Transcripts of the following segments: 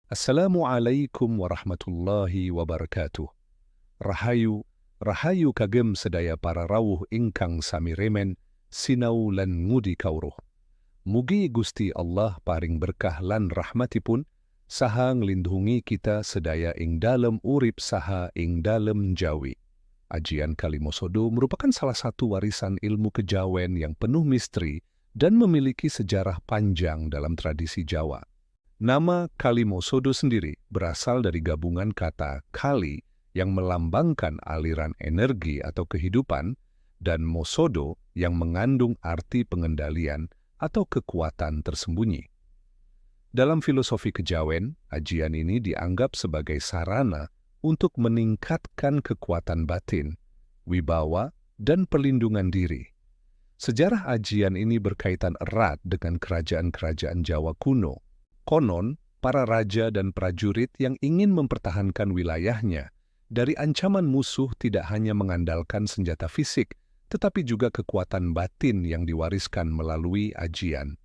Assalamualaikum warahmatullahi wabarakatuh. Rahayu, rahayu kagem sedaya para rawuh ingkang sami remen, sinau lan ngudi kawruh. Mugi Gusti Allah paring berkah lan rahmatipun, saha nglindhungi kita sedaya ing dalem urip saha ing dalem jawi. Ajian Kalimosodo merupakan salah satu warisan ilmu kejawen yang penuh misteri dan memiliki sejarah panjang dalam tradisi Jawa. Nama Kalimosodo sendiri berasal dari gabungan kata kali yang melambangkan aliran energi atau kehidupan dan mosodo yang mengandung arti pengendalian atau kekuatan tersembunyi. Dalam filosofi kejawen, ajian ini dianggap sebagai sarana untuk meningkatkan kekuatan batin, wibawa, dan perlindungan diri. Sejarah ajian ini berkaitan erat dengan kerajaan-kerajaan Jawa kuno. Konon, para raja dan prajurit yang ingin mempertahankan wilayahnya dari ancaman musuh tidak hanya mengandalkan senjata fisik, tetapi juga kekuatan batin yang diwariskan melalui ajian.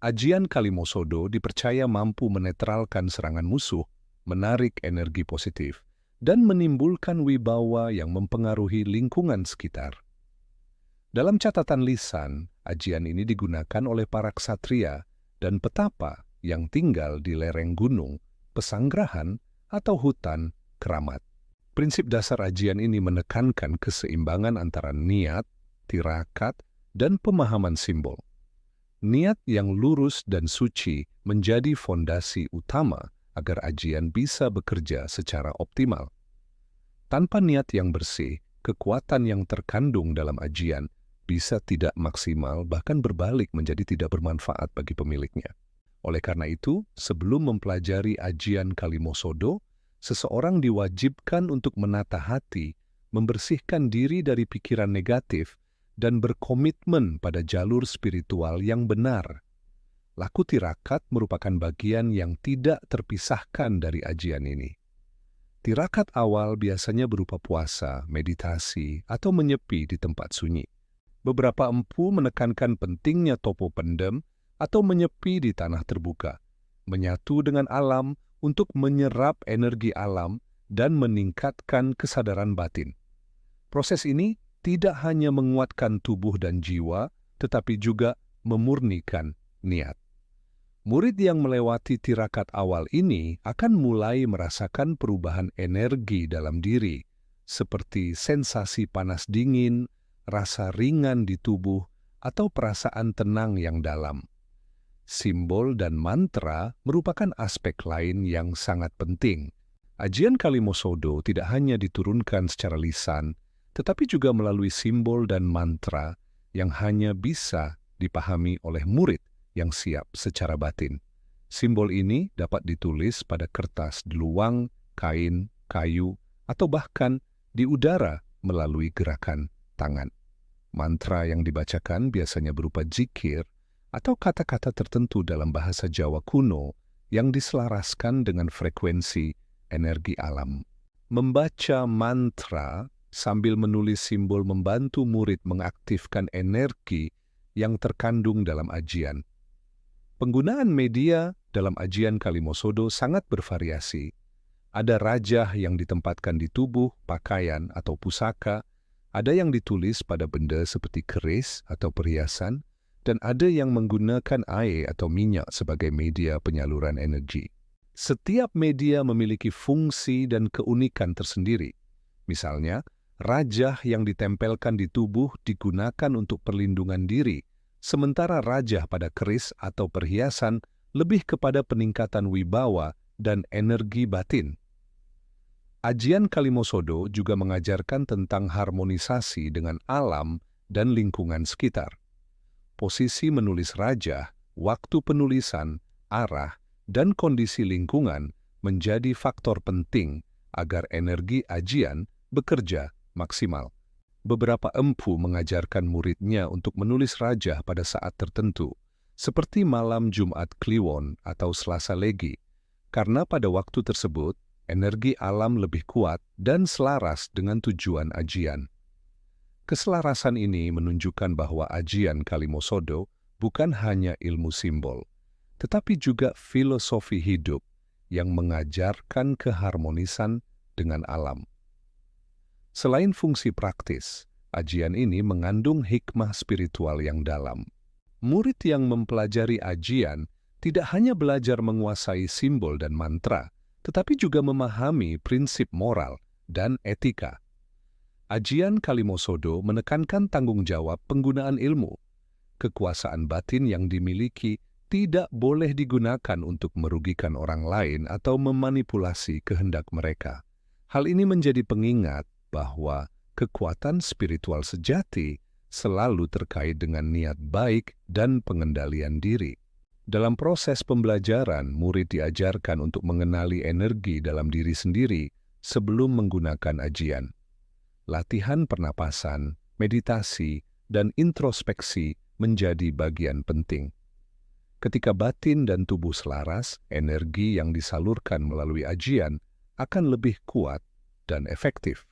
Ajian Kalimosodo dipercaya mampu menetralkan serangan musuh, menarik energi positif, dan menimbulkan wibawa yang mempengaruhi lingkungan sekitar. Dalam catatan lisan, ajian ini digunakan oleh para ksatria dan petapa yang tinggal di lereng gunung, pesanggrahan, atau hutan keramat. Prinsip dasar ajian ini menekankan keseimbangan antara niat, tirakat, dan pemahaman simbol. Niat yang lurus dan suci menjadi fondasi utama agar ajian bisa bekerja secara optimal. Tanpa niat yang bersih, kekuatan yang terkandung dalam ajian bisa tidak maksimal, bahkan berbalik menjadi tidak bermanfaat bagi pemiliknya. Oleh karena itu, sebelum mempelajari ajian Kalimosodo, seseorang diwajibkan untuk menata hati, membersihkan diri dari pikiran negatif, dan berkomitmen pada jalur spiritual yang benar. Laku tirakat merupakan bagian yang tidak terpisahkan dari ajian ini. Tirakat awal biasanya berupa puasa, meditasi, atau menyepi di tempat sunyi. Beberapa empu menekankan pentingnya topo pendem atau menyepi di tanah terbuka, menyatu dengan alam untuk menyerap energi alam dan meningkatkan kesadaran batin. Proses ini tidak hanya menguatkan tubuh dan jiwa, tetapi juga memurnikan niat. Murid yang melewati tirakat awal ini akan mulai merasakan perubahan energi dalam diri, seperti sensasi panas dingin, rasa ringan di tubuh, atau perasaan tenang yang dalam. Simbol dan mantra merupakan aspek lain yang sangat penting. Ajian Kalimosodo tidak hanya diturunkan secara lisan, tetapi juga melalui simbol dan mantra yang hanya bisa dipahami oleh murid yang siap secara batin. Simbol ini dapat ditulis pada kertas deluang, kain, kayu, atau bahkan di udara melalui gerakan tangan. Mantra yang dibacakan biasanya berupa zikir atau kata-kata tertentu dalam bahasa Jawa kuno yang diselaraskan dengan frekuensi energi alam. Membaca mantra sambil menulis simbol membantu murid mengaktifkan energi yang terkandung dalam ajian. Penggunaan media dalam ajian Kalimosodo sangat bervariasi. Ada rajah yang ditempatkan di tubuh, pakaian, atau pusaka, ada yang ditulis pada benda seperti keris atau perhiasan, dan ada yang menggunakan air atau minyak sebagai media penyaluran energi. Setiap media memiliki fungsi dan keunikan tersendiri. Misalnya, rajah yang ditempelkan di tubuh digunakan untuk perlindungan diri, sementara rajah pada keris atau perhiasan lebih kepada peningkatan wibawa dan energi batin. Ajian Kalimosodo juga mengajarkan tentang harmonisasi dengan alam dan lingkungan sekitar. Posisi menulis rajah, waktu penulisan, arah, dan kondisi lingkungan menjadi faktor penting agar energi ajian bekerja maksimal. Beberapa empu mengajarkan muridnya untuk menulis rajah pada saat tertentu, seperti malam Jumat Kliwon atau Selasa Legi, karena pada waktu tersebut energi alam lebih kuat dan selaras dengan tujuan ajian. Keselarasan ini menunjukkan bahwa ajian Kalimosodo bukan hanya ilmu simbol, tetapi juga filosofi hidup yang mengajarkan keharmonisan dengan alam. Selain fungsi praktis, ajian ini mengandung hikmah spiritual yang dalam. Murid yang mempelajari ajian tidak hanya belajar menguasai simbol dan mantra, tetapi juga memahami prinsip moral dan etika. Ajian Kalimosodo menekankan tanggung jawab penggunaan ilmu. Kekuasaan batin yang dimiliki tidak boleh digunakan untuk merugikan orang lain atau memanipulasi kehendak mereka. Hal ini menjadi pengingat bahwa kekuatan spiritual sejati selalu terkait dengan niat baik dan pengendalian diri. Dalam proses pembelajaran, murid diajarkan untuk mengenali energi dalam diri sendiri sebelum menggunakan ajian. Latihan pernapasan, meditasi, dan introspeksi menjadi bagian penting. Ketika batin dan tubuh selaras, energi yang disalurkan melalui ajian akan lebih kuat dan efektif.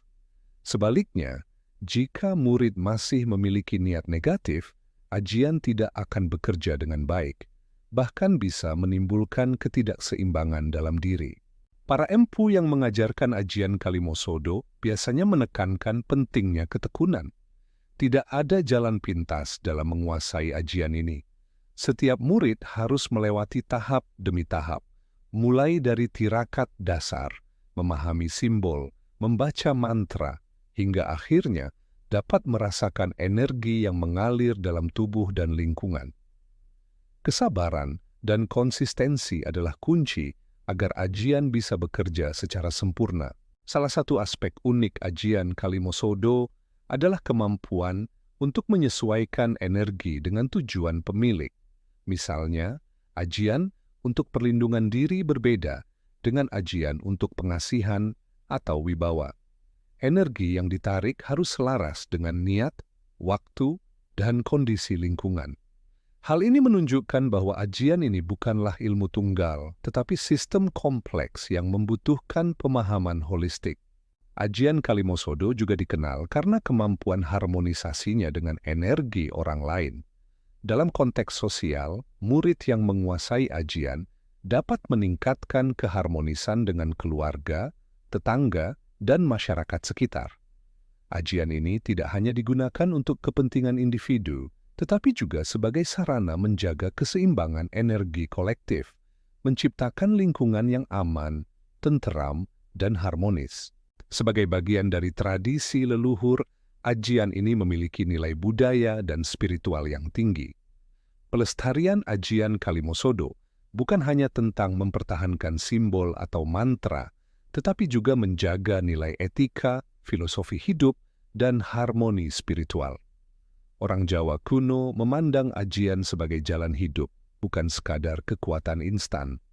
Sebaliknya, jika murid masih memiliki niat negatif, ajian tidak akan bekerja dengan baik, bahkan bisa menimbulkan ketidakseimbangan dalam diri. Para empu yang mengajarkan ajian Kalimosodo biasanya menekankan pentingnya ketekunan. Tidak ada jalan pintas dalam menguasai ajian ini. Setiap murid harus melewati tahap demi tahap, mulai dari tirakat dasar, memahami simbol, membaca mantra, hingga akhirnya dapat merasakan energi yang mengalir dalam tubuh dan lingkungan. Kesabaran dan konsistensi adalah kunci agar ajian bisa bekerja secara sempurna. Salah satu aspek unik ajian Kalimosodo adalah kemampuan untuk menyesuaikan energi dengan tujuan pemilik. Misalnya, ajian untuk perlindungan diri berbeda dengan ajian untuk pengasihan atau wibawa. Energi yang ditarik harus selaras dengan niat, waktu, dan kondisi lingkungan. Hal ini menunjukkan bahwa ajian ini bukanlah ilmu tunggal, tetapi sistem kompleks yang membutuhkan pemahaman holistik. Ajian Kalimosodo juga dikenal karena kemampuan harmonisasinya dengan energi orang lain. Dalam konteks sosial, murid yang menguasai ajian dapat meningkatkan keharmonisan dengan keluarga, tetangga, dan masyarakat sekitar. Ajian ini tidak hanya digunakan untuk kepentingan individu, tetapi juga sebagai sarana menjaga keseimbangan energi kolektif, menciptakan lingkungan yang aman, tenteram, dan harmonis. Sebagai bagian dari tradisi leluhur, ajian ini memiliki nilai budaya dan spiritual yang tinggi. Pelestarian ajian Kalimosodo bukan hanya tentang mempertahankan simbol atau mantra, tetapi juga menjaga nilai etika, filosofi hidup, dan harmoni spiritual. Orang Jawa kuno memandang ajian sebagai jalan hidup, bukan sekadar kekuatan instan.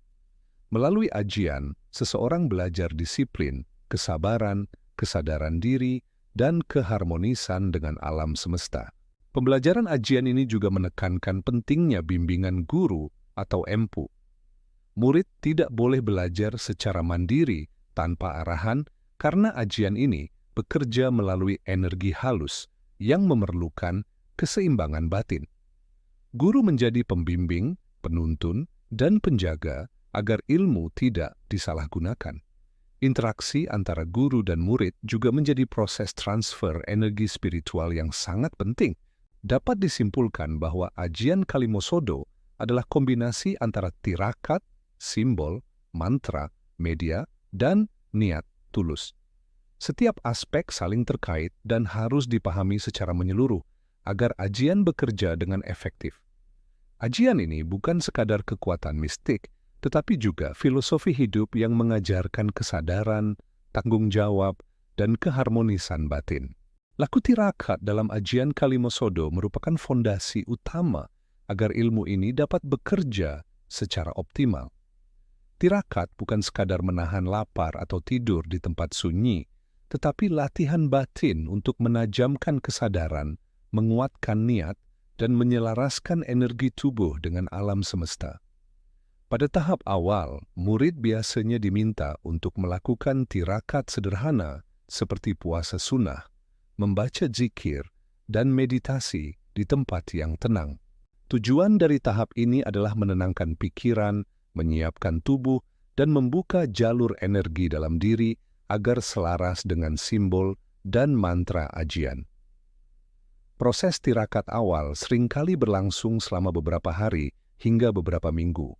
Melalui ajian, seseorang belajar disiplin, kesabaran, kesadaran diri, dan keharmonisan dengan alam semesta. Pembelajaran ajian ini juga menekankan pentingnya bimbingan guru atau empu. Murid tidak boleh belajar secara mandiri tanpa arahan karena ajian ini bekerja melalui energi halus yang memerlukan keseimbangan batin. Guru menjadi pembimbing, penuntun, dan penjaga agar ilmu tidak disalahgunakan. Interaksi antara guru dan murid juga menjadi proses transfer energi spiritual yang sangat penting. Dapat disimpulkan bahwa ajian Kalimosodo adalah kombinasi antara tirakat, simbol, mantra, media, dan niat tulus. Setiap aspek saling terkait dan harus dipahami secara menyeluruh agar ajian bekerja dengan efektif. Ajian ini bukan sekadar kekuatan mistik, tetapi juga filosofi hidup yang mengajarkan kesadaran, tanggung jawab, dan keharmonisan batin. Laku tirakat dalam ajian Kalimosodo merupakan fondasi utama agar ilmu ini dapat bekerja secara optimal. Tirakat bukan sekadar menahan lapar atau tidur di tempat sunyi, tetapi latihan batin untuk menajamkan kesadaran, menguatkan niat, dan menyelaraskan energi tubuh dengan alam semesta. Pada tahap awal, murid biasanya diminta untuk melakukan tirakat sederhana seperti puasa sunnah, membaca zikir, dan meditasi di tempat yang tenang. Tujuan dari tahap ini adalah menenangkan pikiran, menyiapkan tubuh, dan membuka jalur energi dalam diri agar selaras dengan simbol dan mantra ajian. Proses tirakat awal seringkali berlangsung selama beberapa hari hingga beberapa minggu.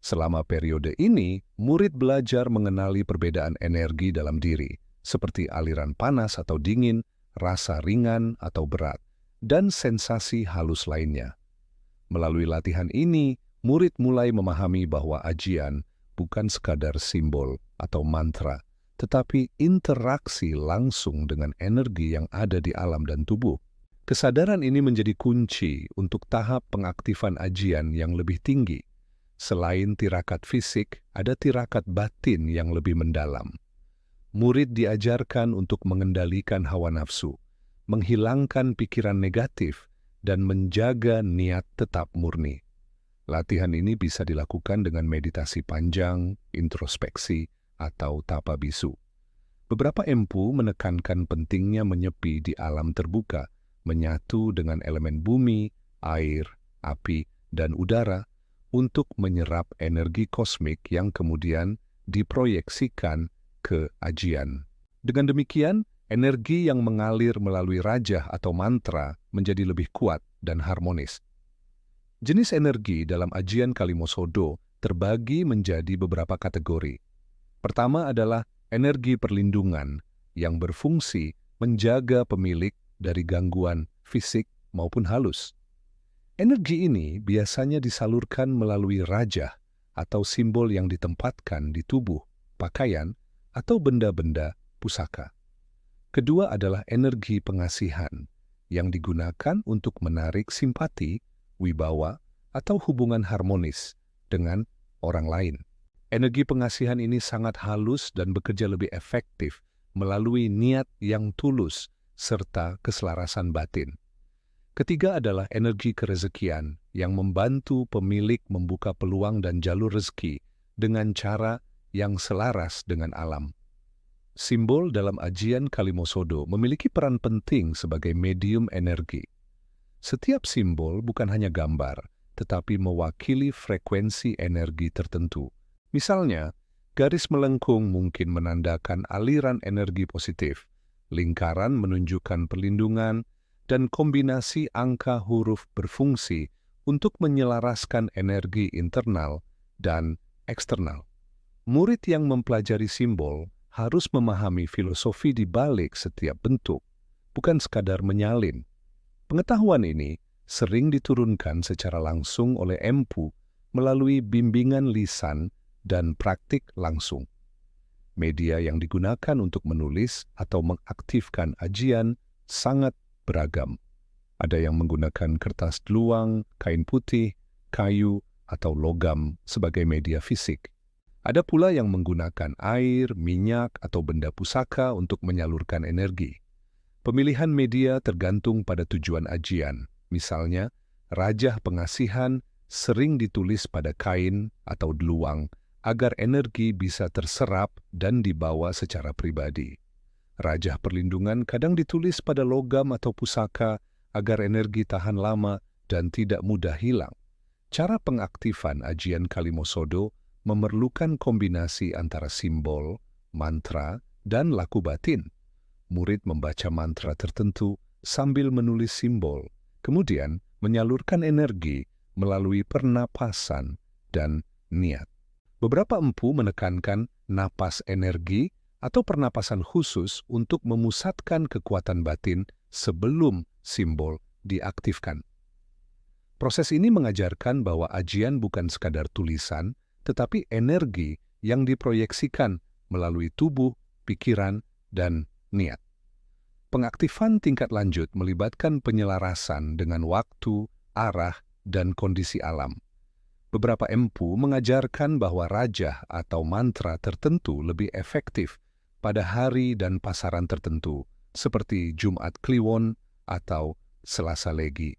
Selama periode ini, murid belajar mengenali perbedaan energi dalam diri, seperti aliran panas atau dingin, rasa ringan atau berat, dan sensasi halus lainnya. Melalui latihan ini, murid mulai memahami bahwa ajian bukan sekadar simbol atau mantra, tetapi interaksi langsung dengan energi yang ada di alam dan tubuh. Kesadaran ini menjadi kunci untuk tahap pengaktifan ajian yang lebih tinggi. Selain tirakat fisik, ada tirakat batin yang lebih mendalam. Murid diajarkan untuk mengendalikan hawa nafsu, menghilangkan pikiran negatif, dan menjaga niat tetap murni. Latihan ini bisa dilakukan dengan meditasi panjang, introspeksi, atau tapa bisu. Beberapa empu menekankan pentingnya menyepi di alam terbuka, menyatu dengan elemen bumi, air, api, dan udara untuk menyerap energi kosmik yang kemudian diproyeksikan ke ajian. Dengan demikian, energi yang mengalir melalui rajah atau mantra menjadi lebih kuat dan harmonis. Jenis energi dalam ajian Kalimosodo terbagi menjadi beberapa kategori. Pertama adalah energi perlindungan yang berfungsi menjaga pemilik dari gangguan fisik maupun halus. Energi ini biasanya disalurkan melalui rajah atau simbol yang ditempatkan di tubuh, pakaian, atau benda-benda pusaka. Kedua adalah energi pengasihan yang digunakan untuk menarik simpati, wibawa, atau hubungan harmonis dengan orang lain. Energi pengasihan ini sangat halus dan bekerja lebih efektif melalui niat yang tulus serta keselarasan batin. Ketiga adalah energi kerezekian yang membantu pemilik membuka peluang dan jalur rezeki dengan cara yang selaras dengan alam. Simbol dalam ajian Kalimosodo memiliki peran penting sebagai medium energi. Setiap simbol bukan hanya gambar, tetapi mewakili frekuensi energi tertentu. Misalnya, garis melengkung mungkin menandakan aliran energi positif, lingkaran menunjukkan perlindungan, dan kombinasi angka huruf berfungsi untuk menyelaraskan energi internal dan eksternal. Murid yang mempelajari simbol harus memahami filosofi di balik setiap bentuk, bukan sekadar menyalin. Pengetahuan ini sering diturunkan secara langsung oleh empu melalui bimbingan lisan dan praktik langsung. Media yang digunakan untuk menulis atau mengaktifkan ajian sangat beragam. Ada yang menggunakan kertas deluang, kain putih, kayu, atau logam sebagai media fisik. Ada pula yang menggunakan air, minyak, atau benda pusaka untuk menyalurkan energi. Pemilihan media tergantung pada tujuan ajian. Misalnya, rajah pengasihan sering ditulis pada kain atau deluang agar energi bisa terserap dan dibawa secara pribadi. Rajah perlindungan kadang ditulis pada logam atau pusaka agar energi tahan lama dan tidak mudah hilang. Cara pengaktifan ajian Kalimosodo memerlukan kombinasi antara simbol, mantra, dan laku batin. Murid membaca mantra tertentu sambil menulis simbol, kemudian menyalurkan energi melalui pernapasan dan niat. Beberapa empu menekankan napas energi atau pernapasan khusus untuk memusatkan kekuatan batin sebelum simbol diaktifkan. Proses ini mengajarkan bahwa ajian bukan sekadar tulisan, tetapi energi yang diproyeksikan melalui tubuh, pikiran, dan niat. Pengaktifan tingkat lanjut melibatkan penyelarasan dengan waktu, arah, dan kondisi alam. Beberapa empu mengajarkan bahwa rajah atau mantra tertentu lebih efektif pada hari dan pasaran tertentu, seperti Jumat Kliwon atau Selasa Legi.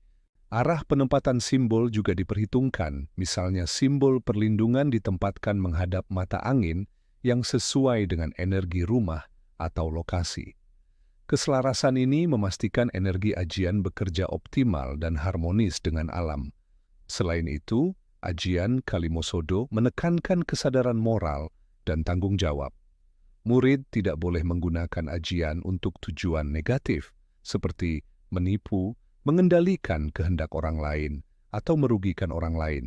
Arah penempatan simbol juga diperhitungkan, misalnya simbol perlindungan ditempatkan menghadap mata angin yang sesuai dengan energi rumah atau lokasi. Keselarasan ini memastikan energi ajian bekerja optimal dan harmonis dengan alam. Selain itu, Ajian Kalimosodo menekankan kesadaran moral dan tanggung jawab. Murid tidak boleh menggunakan ajian untuk tujuan negatif, seperti menipu, mengendalikan kehendak orang lain, atau merugikan orang lain.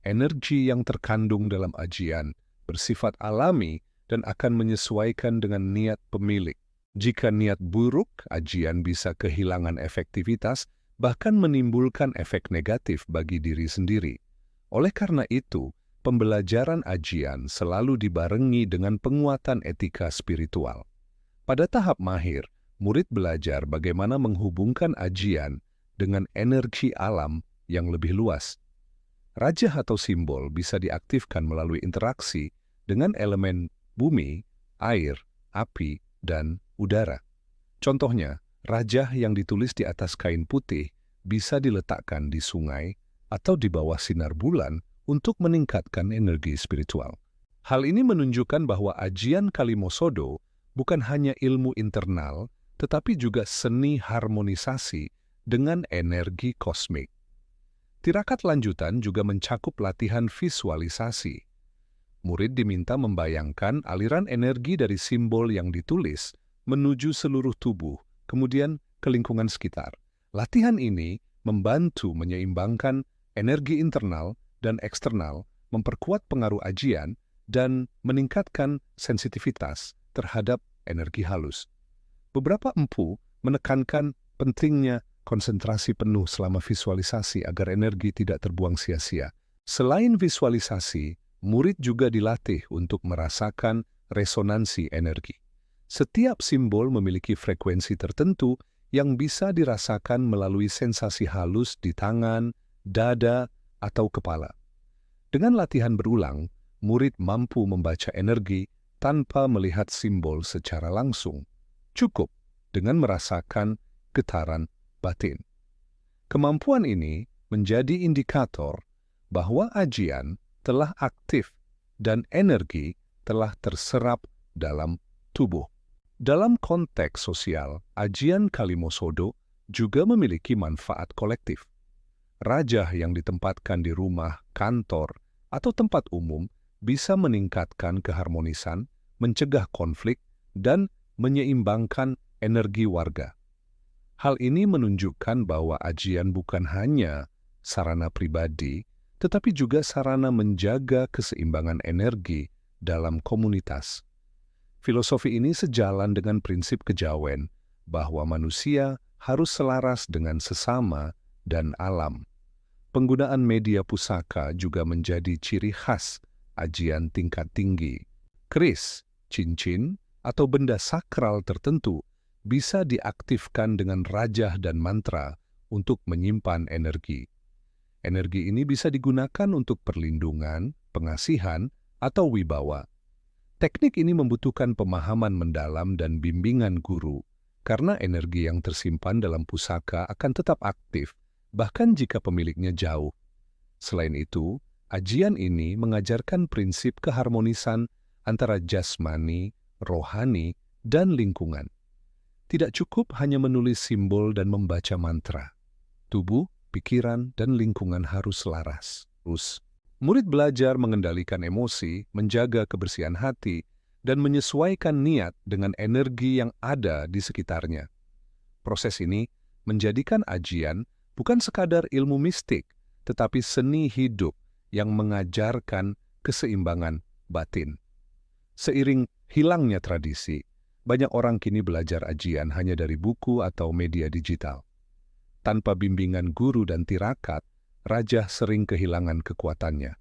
Energi yang terkandung dalam ajian bersifat alami dan akan menyesuaikan dengan niat pemilik. Jika niat buruk, ajian bisa kehilangan efektivitas, bahkan menimbulkan efek negatif bagi diri sendiri. Oleh karena itu, pembelajaran ajian selalu dibarengi dengan penguatan etika spiritual. Pada tahap mahir, murid belajar bagaimana menghubungkan ajian dengan energi alam yang lebih luas. Rajah atau simbol bisa diaktifkan melalui interaksi dengan elemen bumi, air, api, dan udara. Contohnya, rajah yang ditulis di atas kain putih bisa diletakkan di sungai atau di bawah sinar bulan untuk meningkatkan energi spiritual. Hal ini menunjukkan bahwa ajian Kalimosodo bukan hanya ilmu internal, tetapi juga seni harmonisasi dengan energi kosmik. Tirakat lanjutan juga mencakup latihan visualisasi. Murid diminta membayangkan aliran energi dari simbol yang ditulis menuju seluruh tubuh, kemudian ke lingkungan sekitar. Latihan ini membantu menyeimbangkan energi internal dan eksternal, memperkuat pengaruh ajian, dan meningkatkan sensitivitas terhadap energi halus. Beberapa empu menekankan pentingnya konsentrasi penuh selama visualisasi agar energi tidak terbuang sia-sia. Selain visualisasi, murid juga dilatih untuk merasakan resonansi energi. Setiap simbol memiliki frekuensi tertentu yang bisa dirasakan melalui sensasi halus di tangan, dada, atau kepala. Dengan latihan berulang, murid mampu membaca energi tanpa melihat simbol secara langsung. Cukup dengan merasakan getaran batin. Kemampuan ini menjadi indikator bahwa ajian telah aktif dan energi telah terserap dalam tubuh. Dalam konteks sosial, ajian Kalimosodo juga memiliki manfaat kolektif. Rajah yang ditempatkan di rumah, kantor, atau tempat umum bisa meningkatkan keharmonisan, mencegah konflik, dan menyeimbangkan energi warga. Hal ini menunjukkan bahwa ajian bukan hanya sarana pribadi, tetapi juga sarana menjaga keseimbangan energi dalam komunitas. Filosofi ini sejalan dengan prinsip kejawen bahwa manusia harus selaras dengan sesama dan alam. Penggunaan media pusaka juga menjadi ciri khas ajian tingkat tinggi. Keris, cincin, atau benda sakral tertentu bisa diaktifkan dengan rajah dan mantra untuk menyimpan energi. Energi ini bisa digunakan untuk perlindungan, pengasihan, atau wibawa. Teknik ini membutuhkan pemahaman mendalam dan bimbingan guru, karena energi yang tersimpan dalam pusaka akan tetap aktif, bahkan jika pemiliknya jauh. Selain itu, ajian ini mengajarkan prinsip keharmonisan antara jasmani, rohani, dan lingkungan. Tidak cukup hanya menulis simbol dan membaca mantra. Tubuh, pikiran, dan lingkungan harus selaras. Murid belajar mengendalikan emosi, menjaga kebersihan hati, dan menyesuaikan niat dengan energi yang ada di sekitarnya. Proses ini menjadikan ajian bukan sekadar ilmu mistik, tetapi seni hidup yang mengajarkan keseimbangan batin. Seiring hilangnya tradisi, banyak orang kini belajar ajian hanya dari buku atau media digital. Tanpa bimbingan guru dan tirakat, rajah sering kehilangan kekuatannya.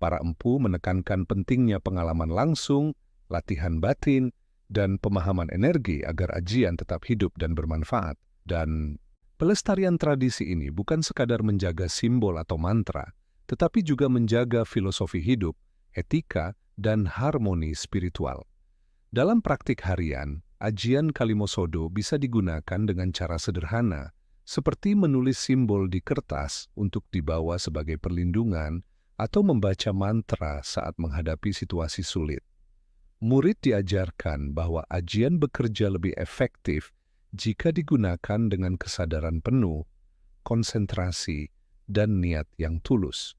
Para empu menekankan pentingnya pengalaman langsung, latihan batin, dan pemahaman energi agar ajian tetap hidup dan bermanfaat. Dan pelestarian tradisi ini bukan sekadar menjaga simbol atau mantra, tetapi juga menjaga filosofi hidup, etika, dan harmoni spiritual. Dalam praktik harian, ajian Kalimosodo bisa digunakan dengan cara sederhana, seperti menulis simbol di kertas untuk dibawa sebagai perlindungan atau membaca mantra saat menghadapi situasi sulit. Murid diajarkan bahwa ajian bekerja lebih efektif jika digunakan dengan kesadaran penuh, konsentrasi, dan niat yang tulus.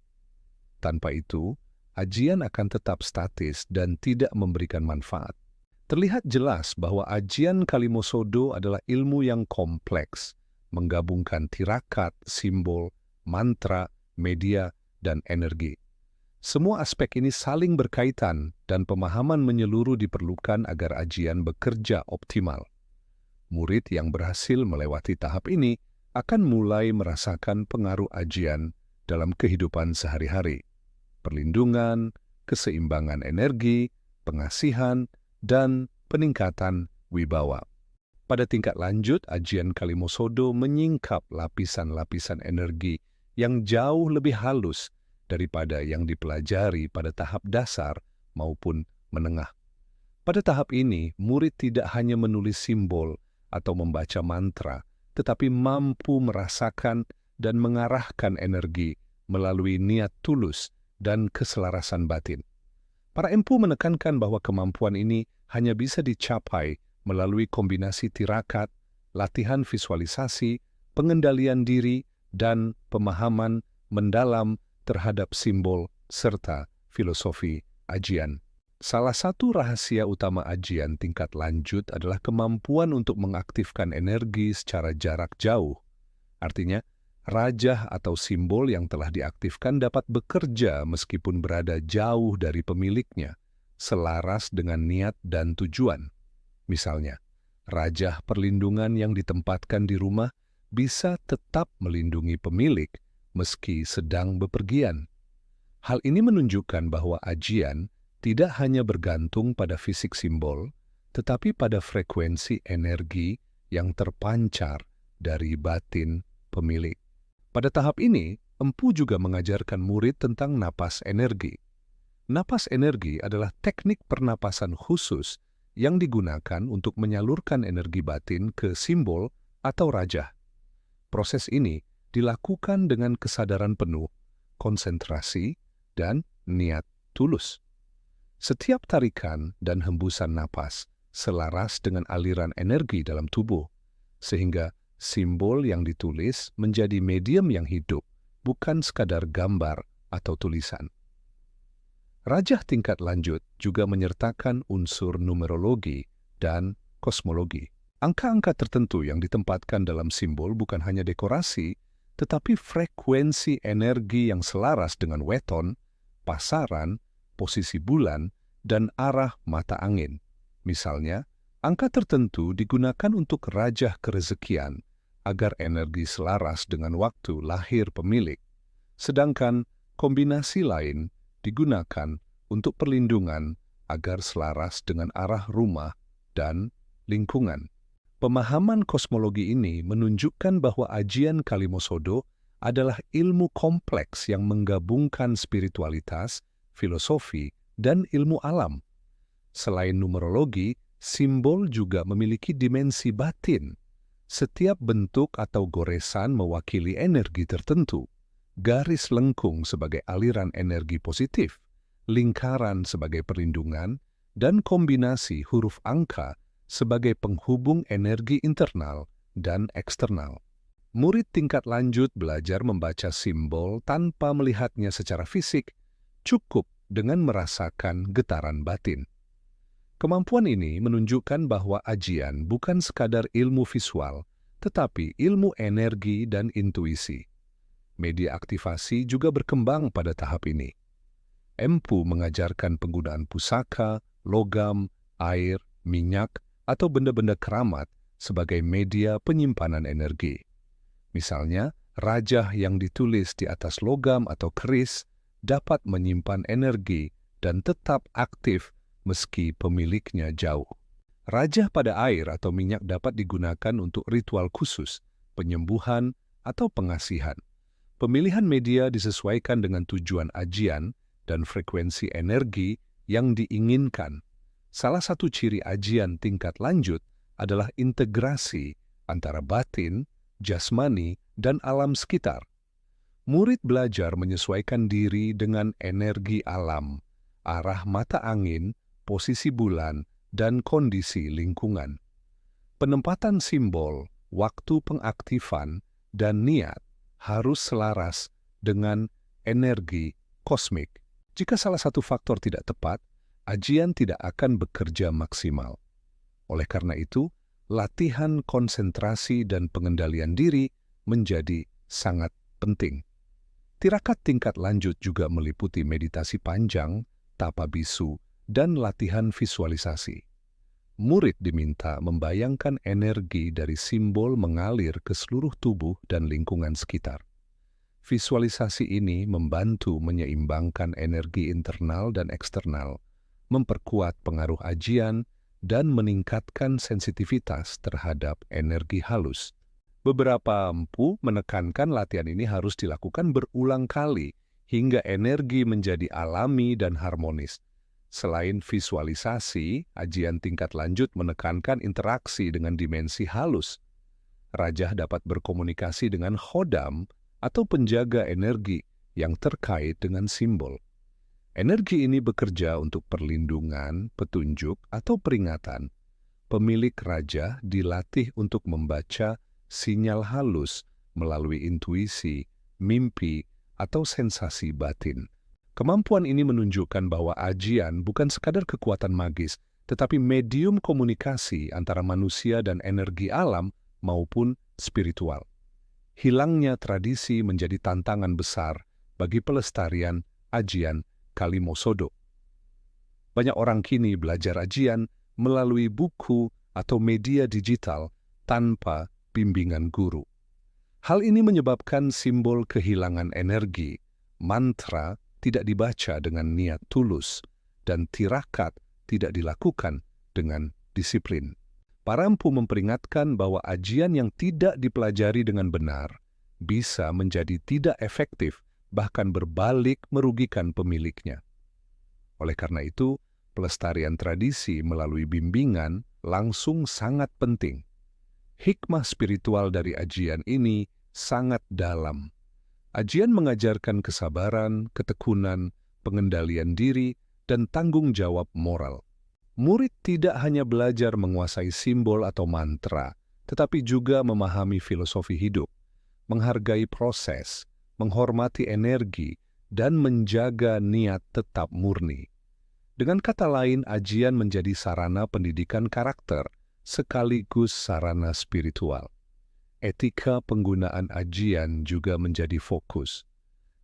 Tanpa itu, ajian akan tetap statis dan tidak memberikan manfaat. Terlihat jelas bahwa ajian Kalimosodo adalah ilmu yang kompleks, menggabungkan tirakat, simbol, mantra, media, dan energi. Semua aspek ini saling berkaitan dan pemahaman menyeluruh diperlukan agar ajian bekerja optimal. Murid yang berhasil melewati tahap ini akan mulai merasakan pengaruh ajian dalam kehidupan sehari-hari. Perlindungan, keseimbangan energi, pengasihan, dan peningkatan wibawa. Pada tingkat lanjut, ajian Kalimosodo menyingkap lapisan-lapisan energi yang jauh lebih halus daripada yang dipelajari pada tahap dasar maupun menengah. Pada tahap ini, murid tidak hanya menulis simbol atau membaca mantra, tetapi mampu merasakan dan mengarahkan energi melalui niat tulus dan keselarasan batin. Para empu menekankan bahwa kemampuan ini hanya bisa dicapai melalui kombinasi tirakat, latihan visualisasi, pengendalian diri, dan pemahaman mendalam terhadap simbol serta filosofi ajian. Salah satu rahasia utama ajian tingkat lanjut adalah kemampuan untuk mengaktifkan energi secara jarak jauh. Artinya, rajah atau simbol yang telah diaktifkan dapat bekerja meskipun berada jauh dari pemiliknya, selaras dengan niat dan tujuan. Misalnya, rajah perlindungan yang ditempatkan di rumah bisa tetap melindungi pemilik meski sedang bepergian. Hal ini menunjukkan bahwa ajian tidak hanya bergantung pada fisik simbol, tetapi pada frekuensi energi yang terpancar dari batin pemilik. Pada tahap ini, empu juga mengajarkan murid tentang napas energi. Napas energi adalah teknik pernapasan khusus yang digunakan untuk menyalurkan energi batin ke simbol atau rajah. Proses ini dilakukan dengan kesadaran penuh, konsentrasi, dan niat tulus. Setiap tarikan dan hembusan napas selaras dengan aliran energi dalam tubuh, sehingga simbol yang ditulis menjadi medium yang hidup, bukan sekadar gambar atau tulisan. Rajah tingkat lanjut juga menyertakan unsur numerologi dan kosmologi. Angka-angka tertentu yang ditempatkan dalam simbol bukan hanya dekorasi, tetapi frekuensi energi yang selaras dengan weton, pasaran, posisi bulan, dan arah mata angin. Misalnya, angka tertentu digunakan untuk rajah kerezekian agar energi selaras dengan waktu lahir pemilik, sedangkan kombinasi lain digunakan untuk perlindungan agar selaras dengan arah rumah dan lingkungan. Pemahaman kosmologi ini menunjukkan bahwa ajian Kalimosodo adalah ilmu kompleks yang menggabungkan spiritualitas, filosofi, dan ilmu alam. Selain numerologi, simbol juga memiliki dimensi batin. Setiap bentuk atau goresan mewakili energi tertentu. Garis lengkung sebagai aliran energi positif, lingkaran sebagai perlindungan, dan kombinasi huruf angka sebagai penghubung energi internal dan eksternal. Murid tingkat lanjut belajar membaca simbol tanpa melihatnya secara fisik, cukup dengan merasakan getaran batin. Kemampuan ini menunjukkan bahwa ajian bukan sekadar ilmu visual, tetapi ilmu energi dan intuisi. Media aktivasi juga berkembang pada tahap ini. Empu mengajarkan penggunaan pusaka, logam, air, minyak, atau benda-benda keramat sebagai media penyimpanan energi. Misalnya, rajah yang ditulis di atas logam atau keris dapat menyimpan energi dan tetap aktif meski pemiliknya jauh. Rajah pada air atau minyak dapat digunakan untuk ritual khusus, penyembuhan, atau pengasihan. Pemilihan media disesuaikan dengan tujuan ajian dan frekuensi energi yang diinginkan. Salah satu ciri ajian tingkat lanjut adalah integrasi antara batin, jasmani, dan alam sekitar. Murid belajar menyesuaikan diri dengan energi alam, arah mata angin, posisi bulan, dan kondisi lingkungan. Penempatan simbol, waktu pengaktifan, dan niat harus selaras dengan energi kosmik. Jika salah satu faktor tidak tepat, ajian tidak akan bekerja maksimal. Oleh karena itu, latihan konsentrasi dan pengendalian diri menjadi sangat penting. Tirakat tingkat lanjut juga meliputi meditasi panjang, tapa bisu, dan latihan visualisasi. Murid diminta membayangkan energi dari simbol mengalir ke seluruh tubuh dan lingkungan sekitar. Visualisasi ini membantu menyeimbangkan energi internal dan eksternal, memperkuat pengaruh ajian, dan meningkatkan sensitivitas terhadap energi halus. Beberapa empu menekankan latihan ini harus dilakukan berulang kali hingga energi menjadi alami dan harmonis. Selain visualisasi, ajian tingkat lanjut menekankan interaksi dengan dimensi halus. Rajah dapat berkomunikasi dengan khodam atau penjaga energi yang terkait dengan simbol. Energi ini bekerja untuk perlindungan, petunjuk, atau peringatan. Pemilik raja dilatih untuk membaca sinyal halus melalui intuisi, mimpi, atau sensasi batin. Kemampuan ini menunjukkan bahwa ajian bukan sekadar kekuatan magis, tetapi medium komunikasi antara manusia dan energi alam maupun spiritual. Hilangnya tradisi menjadi tantangan besar bagi pelestarian ajian Kalimosodo. Banyak orang kini belajar ajian melalui buku atau media digital tanpa bimbingan guru. Hal ini menyebabkan simbol kehilangan energi, mantra tidak dibaca dengan niat tulus, dan tirakat tidak dilakukan dengan disiplin. Para empu memperingatkan bahwa ajian yang tidak dipelajari dengan benar bisa menjadi tidak efektif, bahkan berbalik merugikan pemiliknya. Oleh karena itu, pelestarian tradisi melalui bimbingan langsung sangat penting. Hikmah spiritual dari ajian ini sangat dalam. Ajian mengajarkan kesabaran, ketekunan, pengendalian diri, dan tanggung jawab moral. Murid tidak hanya belajar menguasai simbol atau mantra, tetapi juga memahami filosofi hidup, menghargai proses, menghormati energi, dan menjaga niat tetap murni. Dengan kata lain, ajian menjadi sarana pendidikan karakter, sekaligus sarana spiritual. Etika penggunaan ajian juga menjadi fokus.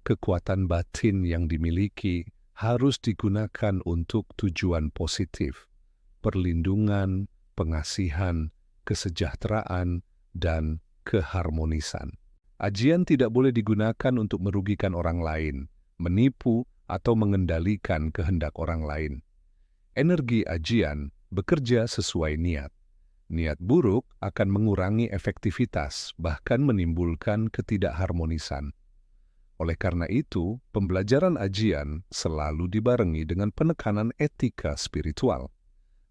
Kekuatan batin yang dimiliki harus digunakan untuk tujuan positif, perlindungan, pengasihan, kesejahteraan, dan keharmonisan. Ajian tidak boleh digunakan untuk merugikan orang lain, menipu, atau mengendalikan kehendak orang lain. Energi ajian bekerja sesuai niat. Niat buruk akan mengurangi efektivitas, bahkan menimbulkan ketidakharmonisan. Oleh karena itu, pembelajaran ajian selalu dibarengi dengan penekanan etika spiritual.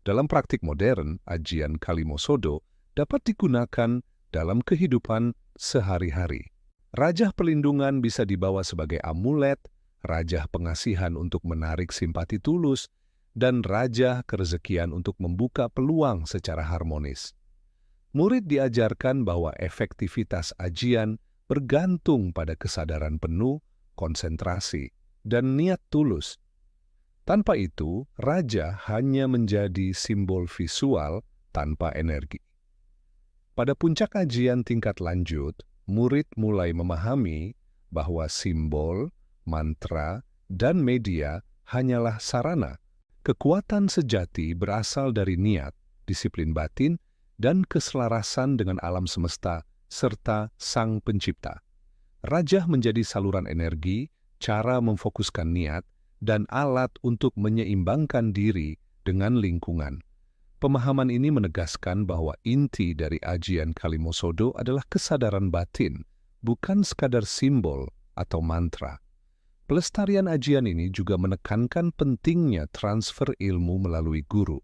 Dalam praktik modern, ajian Kalimosodo dapat digunakan dalam kehidupan sehari-hari. Rajah pelindungan bisa dibawa sebagai amulet, rajah pengasihan untuk menarik simpati tulus, dan rajah kerezekian untuk membuka peluang secara harmonis. Murid diajarkan bahwa efektivitas ajian bergantung pada kesadaran penuh, konsentrasi, dan niat tulus. Tanpa itu, raja hanya menjadi simbol visual tanpa energi. Pada puncak ajian tingkat lanjut, murid mulai memahami bahwa simbol, mantra, dan media hanyalah sarana. Kekuatan sejati berasal dari niat, disiplin batin, dan keselarasan dengan alam semesta serta Sang Pencipta. Rajah menjadi saluran energi, cara memfokuskan niat, dan alat untuk menyeimbangkan diri dengan lingkungan. Pemahaman ini menegaskan bahwa inti dari ajian Kalimosodo adalah kesadaran batin, bukan sekadar simbol atau mantra. Pelestarian ajian ini juga menekankan pentingnya transfer ilmu melalui guru.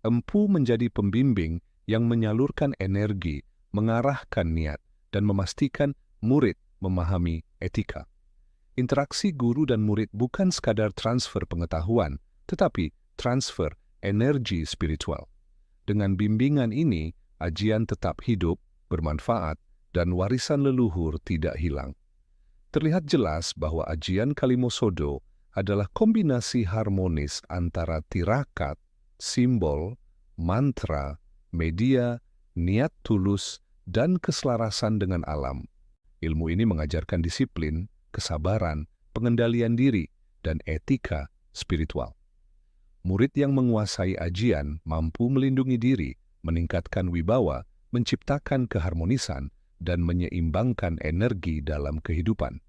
Empu menjadi pembimbing yang menyalurkan energi, mengarahkan niat, dan memastikan murid memahami etika. Interaksi guru dan murid bukan sekadar transfer pengetahuan, tetapi transfer energi spiritual. Dengan bimbingan ini, ajian tetap hidup, bermanfaat, dan warisan leluhur tidak hilang. Terlihat jelas bahwa ajian Kalimosodo adalah kombinasi harmonis antara tirakat, simbol, mantra, media, niat tulus, dan keselarasan dengan alam. Ilmu ini mengajarkan disiplin, kesabaran, pengendalian diri, dan etika spiritual. Murid yang menguasai ajian mampu melindungi diri, meningkatkan wibawa, menciptakan keharmonisan, dan menyeimbangkan energi dalam kehidupan.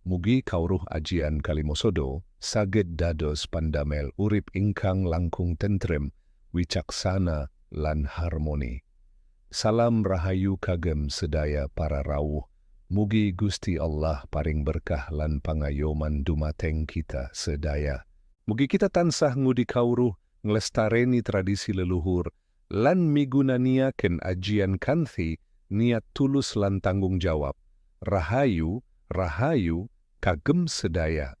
Mugi kawruh ajian Kalimosodo saged dados pandamel urip ingkang langkung tentrem, wicaksana lan harmoni. Salam rahayu kagem sedaya para rawuh. Mugi Gusti Allah paring berkah lan pangayoman dumateng kita sedaya. Mugi kita tansah ngudi kawruh nglestareni tradisi leluhur lan migunaniaken ajian kanthi niat tulus lan tanggung jawab. Rahayu, rahayu, kagem sedaya.